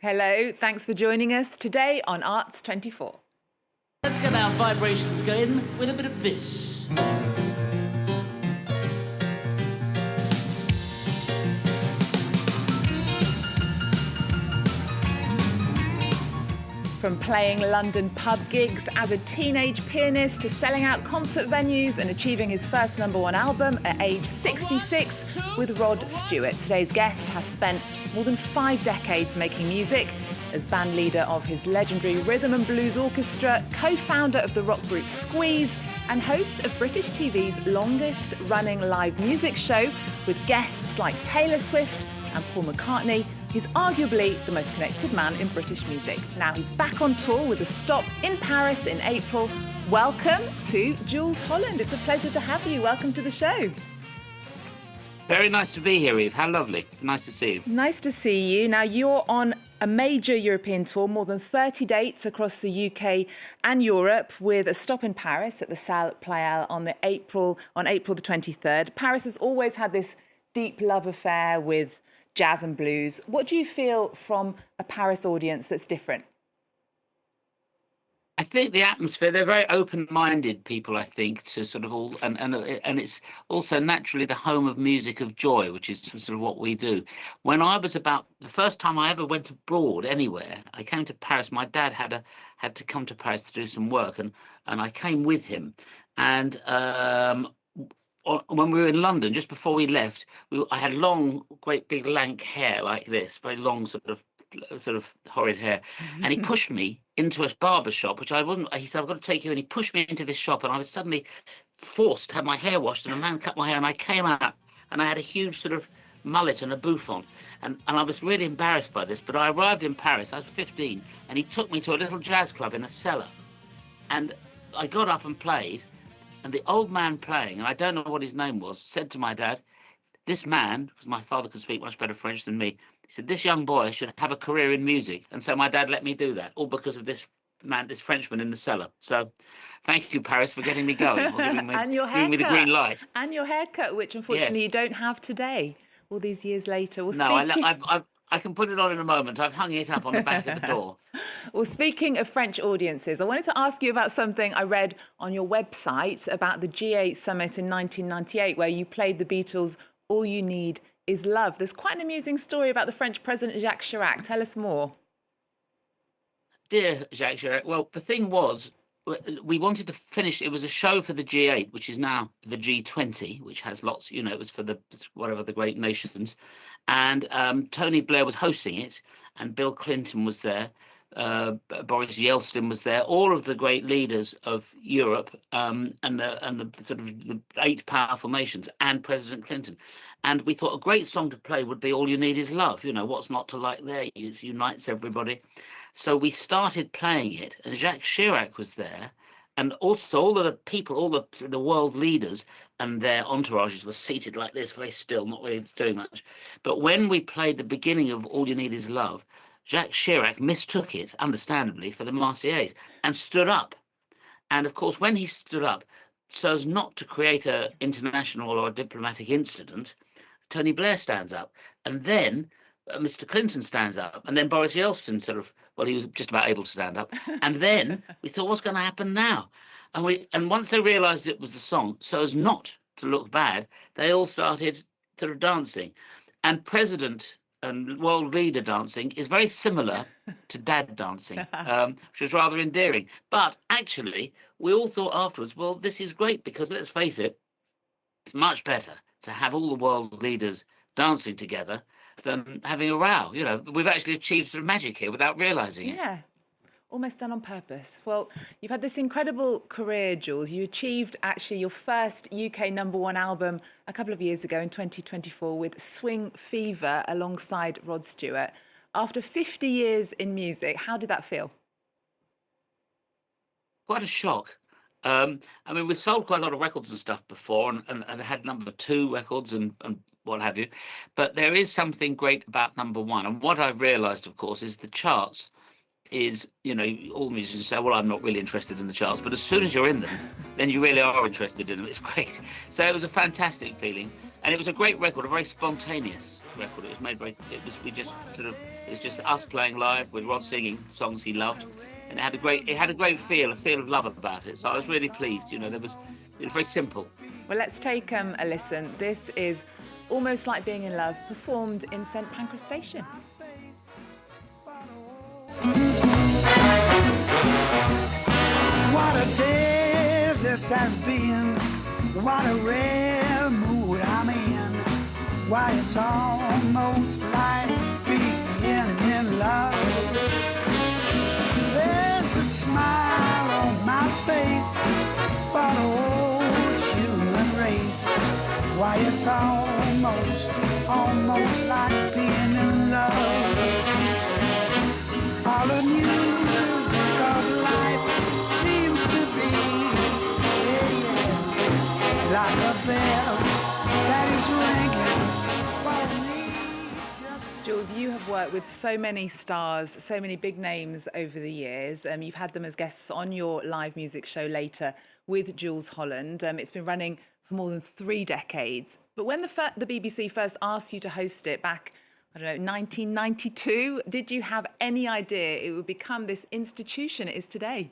Hello, thanks for joining us today on Arts 24. Let's get our vibrations going with a bit of this. From playing London pub gigs as a teenage pianist to selling out concert venues and achieving his first #1 album at age 66 with Rod Stewart. Today's guest has spent more than 5 decades making music as bandleader of his legendary Rhythm Blues Orchestra, co-founder of the rock group Squeeze, and host of British TV's longest-running live music show with guests like Taylor Swift and Paul McCartney. He's arguably the most connected man in British music. Now he's back on tour with a stop in Paris in April. Welcome to Jools Holland. It's a pleasure to have you. Welcome to the show. Very nice to be here, Eve. How lovely. Nice to see you. Nice to see you. Now you're on a major European tour, more than 30 dates across the UK and Europe, with a stop in Paris at the Salle Pleyel on April the 23rd. Paris has always had this deep love affair with jazz and blues. What do you feel from a Paris audience that's different? I think the atmosphere, they're very open-minded people, I think, to sort of all, and it's also naturally the home of music of joy, which is sort of what we do. When I was about, the first time I ever went abroad anywhere, I came to Paris. My dad had to come to Paris to do some work, and I came with him. And when we were in London, just before we left, I had long, great big lank hair like this, very long sort of horrid hair, and he pushed me into a barber shop, which I wasn't. He said, "I've got to take you," and he pushed me into this shop, and I was suddenly forced to have my hair washed, and a man cut my hair, and I came out, and I had a huge sort of mullet and a bouffant, and I was really embarrassed by this. But I arrived in Paris. I was 15, and he took me to a little jazz club in a cellar, and I got up and played. And the old man playing, and I don't know what his name was, said to my dad, "This man," because my father could speak much better French than me, he said, "This young boy should have a career in music." And so my dad let me do that, all because of this man, this Frenchman in the cellar. So thank you, Paris, for getting me going, or giving me, And your giving me the haircut. green light. And your haircut, which unfortunately Yes. you don't have today, all these years later. Well, No, speaking... I can put it on in a moment. I've hung it up on the back of the door. Well, speaking of French audiences, I wanted to ask you about something I read on your website about the G8 summit in 1998, where you played the Beatles' All You Need Is Love. There's quite an amusing story about the French President Jacques Chirac. Tell us more. Dear Jacques Chirac, well, the thing was, we wanted to finish. It was a show for the G8, which is now the G20, which has lots, it was for the whatever the great nations. And Tony Blair was hosting it, and Bill Clinton was there. Boris Yeltsin was there. All of the great leaders of Europe and the sort of the 8 powerful nations, and President Clinton. And we thought a great song to play would be "All You Need Is Love." What's not to like there? It unites everybody. So we started playing it, and Jacques Chirac was there, and also all of the people, all the world leaders and their entourages were seated like this, very still, not really doing much. But when we played the beginning of "All You Need Is Love," Jacques Chirac mistook it, understandably, for the Marseillaise and stood up. And of course, when he stood up, so as not to create an international or a diplomatic incident, Tony Blair stands up, and then Mr. Clinton stands up, and then Boris Yeltsin he was just about able to stand up. And then we thought, what's going to happen now? And once they realised it was the song, so as not to look bad, they all started sort of dancing. And President and world leader dancing is very similar to dad dancing, which was rather endearing. But actually, we all thought afterwards, well, this is great, because let's face it, it's much better to have all the world leaders dancing together than having a row. We've actually achieved sort of magic here without realising it. Yeah, almost done on purpose. Well, you've had this incredible career, Jools. You achieved actually your first UK #1 album a couple of years ago in 2024 with Swing Fever alongside Rod Stewart. After 50 years in music, how did that feel? Quite a shock. We've sold quite a lot of records and stuff before, and had #2 records and what have you. But there is something great about #1. And what I've realised, of course, is the charts is, all musicians say, well, I'm not really interested in the charts. But as soon as you're in them, then you really are interested in them. It's great. So it was a fantastic feeling. And it was a great record, a very spontaneous record. It was made very, it was just us playing live with Rod singing songs he loved. And it had a great feel of love about it. So I was really pleased, you know, it was very simple. Well, let's take a listen. This is Almost Like Being in Love, performed in St Pancras Station. What a day this has been. What a rare mood I'm in. Why, it's almost like being in love. There's a smile on my face for the whole human race. Why, it's almost like being in love. All the music of life seems to be, like a bell that is ringing for me. Jools, you have worked with so many stars, so many big names over the years. You've had them as guests on your live music show Later with Jools Holland. It's been running for more than 3 decades. But when the BBC first asked you to host it back, I don't know, 1992, did you have any idea it would become this institution it is today?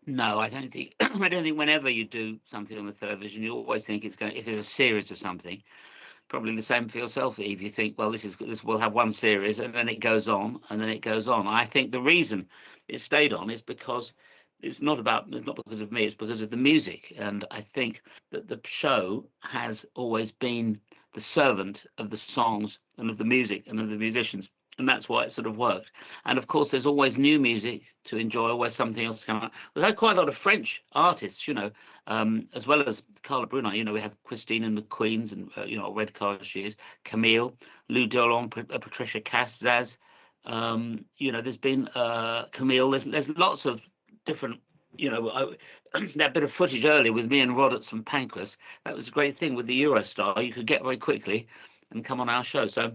No, I don't think. I don't think whenever you do something on the television, you always think it's going. If it's a series of something, probably the same for yourself, Eve. You think, well, this will have one series, and then it goes on, and then it goes on. I think the reason it stayed on is because it's not because of me. It's because of the music, and I think that the show has always been the servant of the songs and of the music and of the musicians. And that's why it sort of worked. And of course, there's always new music to enjoy, always something else to come out. We've had quite a lot of French artists, you know, as well as Carla Bruni. You know, we have Christine and the Queens, and you know, Red Car she is, Camille, Lou Dolan, Patricia Cass, Zaz. You know, there's been Camille. There's lots of different. You know, that bit of footage earlier with me and Rod at St Pancras. That was a great thing with the Eurostar. You could get very quickly and come on our show. So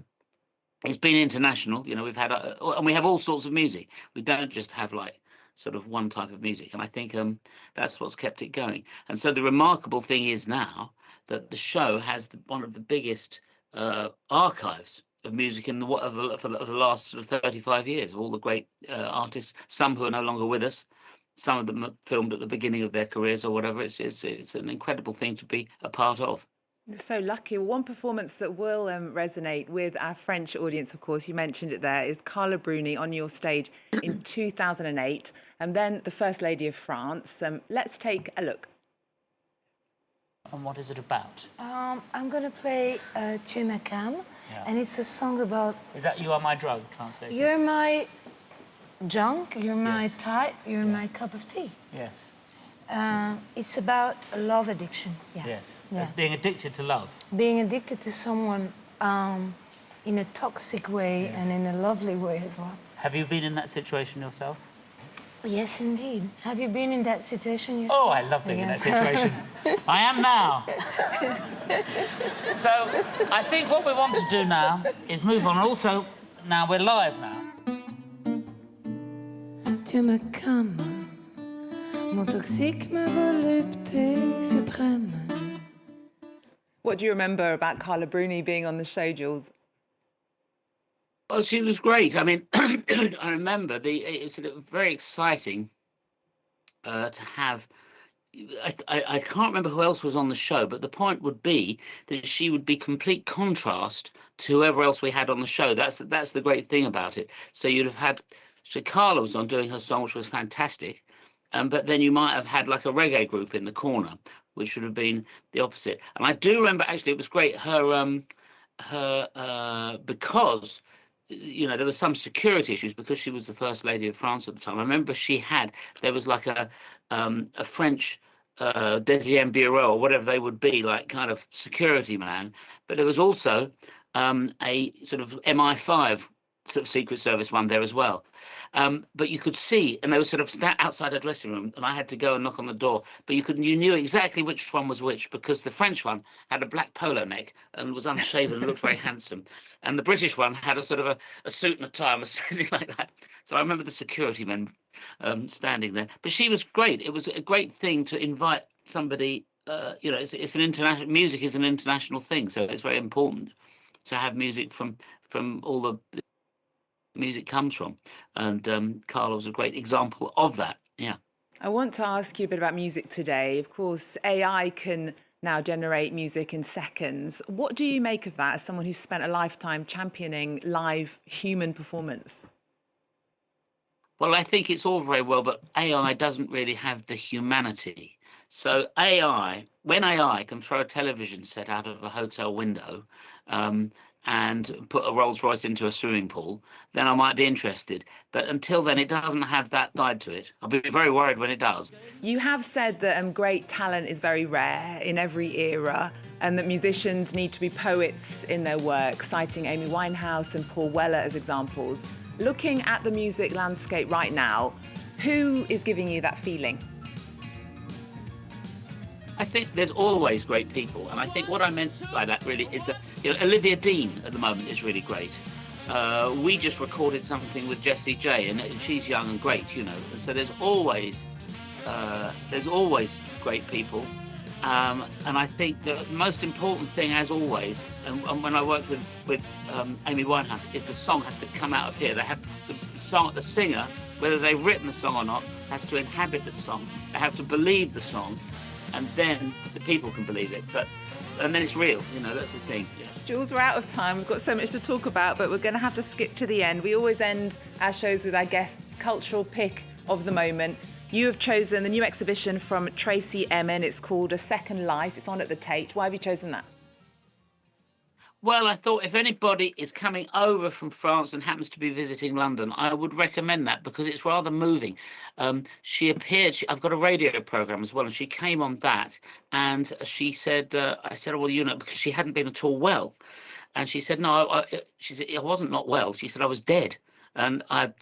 it's been international, you know. We've had, and we have all sorts of music. We don't just have like sort of one type of music, and I think that's what's kept it going. And so the remarkable thing is now that the show has one of the biggest archives of music in of the last sort of 35 years of all the great artists. Some who are no longer with us. Some of them are filmed at the beginning of their careers or whatever. It's an incredible thing to be a part of. You're so lucky. One performance that will resonate with our French audience, of course, you mentioned it there, is Carla Bruni on your stage in 2008, and then the First Lady of France. Let's take a look. And what is it about? I'm going to play Tu me calme, and it's a song about... Is that You Are My Drug, translated? You're my junk, you're my Yes. type, you're my cup of tea. Yes. It's about a love addiction. Yes. Yeah. Being addicted to love. Being addicted to someone in a toxic way and in a lovely way as well. Have you been in that situation yourself? Yes, indeed. Have you been in that situation yourself? Oh, I love being in that Yes. situation. I am now. So I think what we want to do now is move on. Also, now we're live now. Tu me calmes, mon toxique, ma volupté suprême. What do you remember about Carla Bruni being on the show, Jools? Well, she was great. I mean, I remember it's very exciting to have. I can't remember who else was on the show, but the point would be that she would be complete contrast to whoever else we had on the show. That's the great thing about it. So you'd have had. So Carla was on doing her song, which was fantastic, but then you might have had like a reggae group in the corner, which would have been the opposite. And I do remember, actually, it was great. Because you know there were some security issues because she was the First Lady of France at the time. I remember there was like a French deuxième bureau or whatever they would be, like kind of security man, but there was also a sort of MI5 sort of Secret Service one there as well. But you could see, and they were sort of outside her dressing room, and I had to go and knock on the door. But you knew exactly which one was which, because the French one had a black polo neck and was unshaven and looked very handsome, and the British one had a sort of a suit and a tie and was standing like that. So I remember the security men standing there. But she was great. It was a great thing to invite somebody it's an international music is an international thing, so it's very important to have music from all the music comes from, and Carla was a great example of that. Yeah. I want to ask you a bit about music today. Of course, AI can now generate music in seconds. What do you make of that as someone who's spent a lifetime championing live human performance? Well, I think it's all very well, but AI doesn't really have the humanity. So when AI can throw a television set out of a hotel window, and put a Rolls Royce into a swimming pool, then I might be interested. But until then, it doesn't have that side to it. I'll be very worried when it does. You have said that great talent is very rare in every era and that musicians need to be poets in their work, citing Amy Winehouse and Paul Weller as examples. Looking at the music landscape right now, who is giving you that feeling? I think there's always great people, and I think what I meant by that really is that Olivia Dean at the moment is really great. We just recorded something with Jessie J, and she's young and great, So there's always great people, and I think the most important thing, as always, and when I worked with Amy Winehouse, is the song has to come out of here. They have the singer, whether they've written the song or not, has to inhabit the song. They have to believe the song. And then the people can believe it, and then it's real. That's the thing. Yeah. Jools, we're out of time. We've got so much to talk about, but we're going to have to skip to the end. We always end our shows with our guests' cultural pick of the moment. You have chosen the new exhibition from Tracey Emin. It's called A Second Life. It's on at the Tate. Why have you chosen that? Well, I thought if anybody is coming over from France and happens to be visiting London, I would recommend that because it's rather moving. She appeared, I've got a radio program as well, and she came on that, and she said, I said, oh, well, because she hadn't been at all well. And she said, no, she said, I wasn't not well. She said, I was dead. And I'm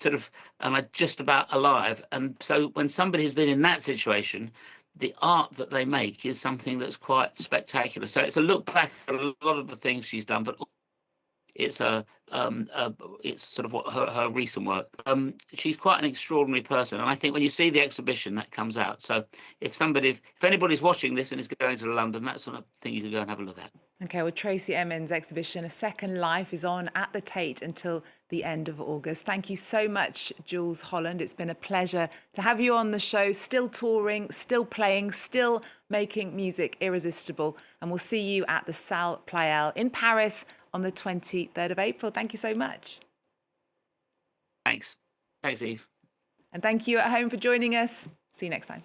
just about alive. And so when somebody's been in that situation, the art that they make is something that's quite spectacular. So it's a look back at a lot of the things she's done, but it's it's sort of what her recent work. She's quite an extraordinary person, and I think when you see the exhibition, that comes out. So if anybody's watching this and is going to London, that's sort of thing you can go and have a look at. Okay, well, Tracey Emin's exhibition, A Second Life, is on at the Tate until the end of August. Thank you so much, Jools Holland. It's been a pleasure to have you on the show, still touring, still playing, still making music irresistible. And we'll see you at the Salle Pleyel in Paris on the 23rd of April. Thank you so much. Thanks. Thanks, Eve. And thank you at home for joining us. See you next time.